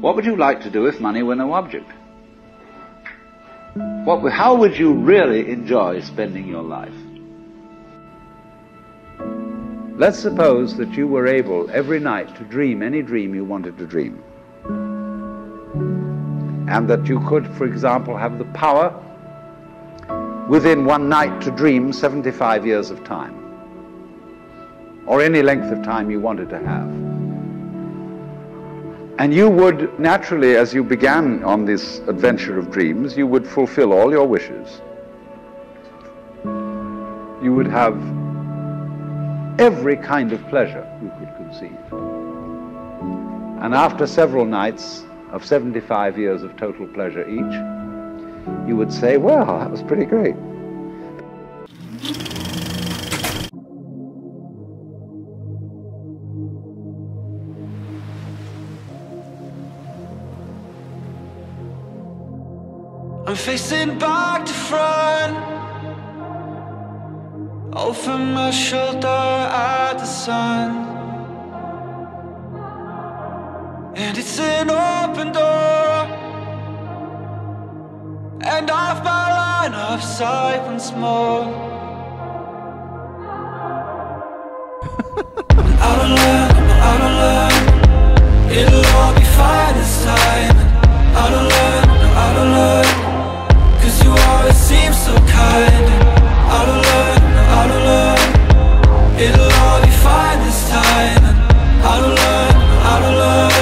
What would you like to do if money were no object? How would you really enjoy spending your life? Let's suppose that you were able every night to dream any dream you wanted to dream. And that you could, for example, have the power within one night to dream 75 years of time, or any length of time you wanted to have. And you would naturally, as you began on this adventure of dreams, you would fulfill all your wishes. You would have every kind of pleasure you could conceive. And after several nights of 75 years of total pleasure each, you would say, well, that was pretty great. I'm facing back to front, over my shoulder at the sun, and it's an open door, and off my line of sight once more. I'm out of luck, I'm out of luck, it'll all be fine this time. Out of luck, I'm out of luck, 'cause you always seem so kind. Out of luck, out of luck, it'll all be fine this time. Out of luck, out of luck.